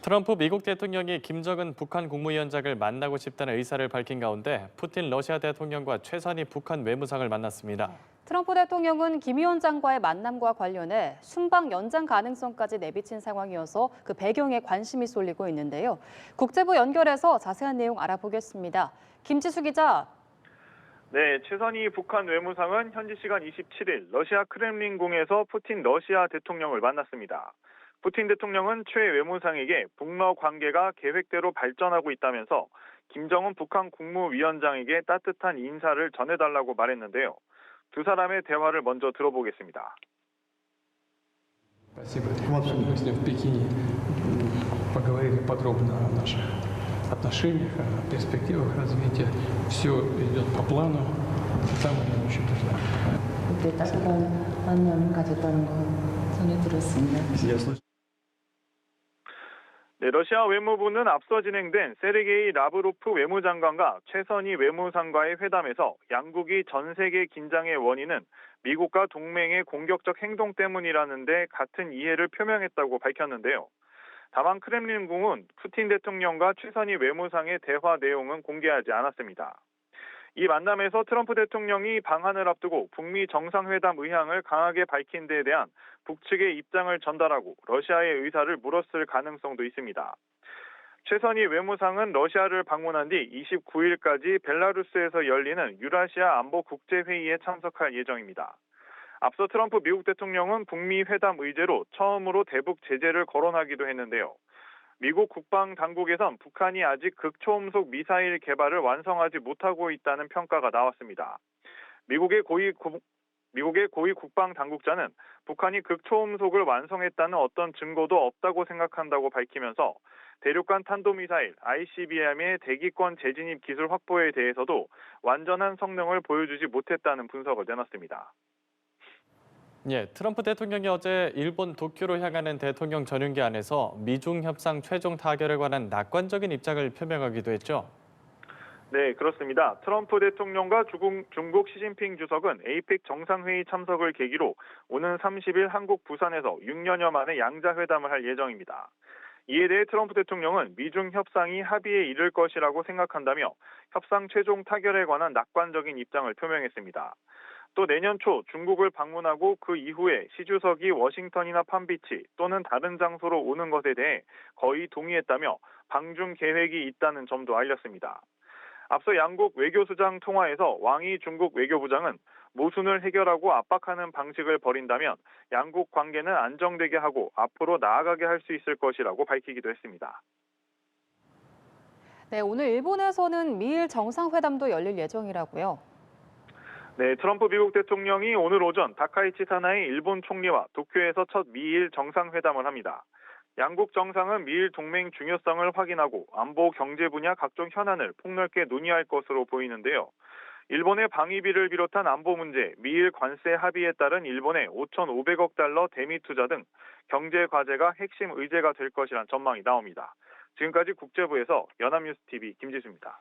트럼프 미국 대통령이 김정은 북한 국무위원장을 만나고 싶다는 의사를 밝힌 가운데 푸틴 러시아 대통령과 최선희 북한 외무상을 만났습니다. 트럼프 대통령은 김 위원장과의 만남과 관련해 순방 연장 가능성까지 내비친 상황이어서 그 배경에 관심이 쏠리고 있는데요. 국제부 연결해서 자세한 내용 알아보겠습니다. 김지수 기자. 네, 최선희 북한 외무상은 현지 시간 27일 러시아 크렘린궁에서 푸틴 러시아 대통령을 만났습니다. 푸틴 대통령은 최 외무상에게 북러 관계가 계획대로 발전하고 있다면서 김정은 북한 국무위원장에게 따뜻한 인사를 전해달라고 말했는데요. 두 사람의 대화를 먼저 들어보겠습니다. Спасибо. Мы с ним в Пекине поговорили подробно о наших отношениях, о перспективах развития. Все идет по плану. Самое нам очень нужно. 그때 따뜻한 만남을 가졌다는 거 전해 들었습니다. 네, 러시아 외무부는 앞서 진행된 세르게이 라브로프 외무장관과 최선희 외무상과의 회담에서 양국이 전 세계 긴장의 원인은 미국과 동맹의 공격적 행동 때문이라는데 같은 이해를 표명했다고 밝혔는데요. 다만 크렘린궁은 푸틴 대통령과 최선희 외무상의 대화 내용은 공개하지 않았습니다. 이 만남에서 트럼프 대통령이 방한을 앞두고 북미 정상회담 의향을 강하게 밝힌 데에 대한 북측의 입장을 전달하고 러시아의 의사를 물었을 가능성도 있습니다. 최선희 외무상은 러시아를 방문한 뒤 29일까지 벨라루스에서 열리는 유라시아 안보 국제회의에 참석할 예정입니다. 앞서 트럼프 미국 대통령은 북미 회담 의제로 처음으로 대북 제재를 거론하기도 했는데요. 미국 국방당국에선 북한이 아직 극초음속 미사일 개발을 완성하지 못하고 있다는 평가가 나왔습니다. 미국의 고위 국방당국자는 북한이 극초음속을 완성했다는 어떤 증거도 없다고 생각한다고 밝히면서 대륙간 탄도미사일 ICBM의 대기권 재진입 기술 확보에 대해서도 완전한 성능을 보여주지 못했다는 분석을 내놨습니다. 예, 트럼프 대통령이 어제 일본 도쿄로 향하는 대통령 전용기 안에서 미중 협상 최종 타결에 관한 낙관적인 입장을 표명하기도 했죠. 네, 그렇습니다. 트럼프 대통령과 중국 시진핑 주석은 에이펙 정상회의 참석을 계기로 오는 30일 한국 부산에서 6년여 만에 양자회담을 할 예정입니다. 이에 대해 트럼프 대통령은 미중 협상이 합의에 이를 것이라고 생각한다며 협상 최종 타결에 관한 낙관적인 입장을 표명했습니다. 또 내년 초 중국을 방문하고 그 이후에 시 주석이 워싱턴이나 팜비치 또는 다른 장소로 오는 것에 대해 거의 동의했다며 방중 계획이 있다는 점도 알렸습니다. 앞서 양국 외교수장 통화에서 왕이 중국 외교부장은 모순을 해결하고 압박하는 방식을 벌인다면 양국 관계는 안정되게 하고 앞으로 나아가게 할 수 있을 것이라고 밝히기도 했습니다. 네, 오늘 일본에서는 미일 정상회담도 열릴 예정이라고요. 네, 트럼프 미국 대통령이 오늘 오전 다카이치 사나이 일본 총리와 도쿄에서 첫 미일 정상회담을 합니다. 양국 정상은 미일 동맹 중요성을 확인하고 안보 경제 분야 각종 현안을 폭넓게 논의할 것으로 보이는데요. 일본의 방위비를 비롯한 안보 문제, 미일 관세 합의에 따른 일본의 5,500억 달러 대미 투자 등 경제 과제가 핵심 의제가 될 것이란 전망이 나옵니다. 지금까지 국제부에서 연합뉴스TV 김지수입니다.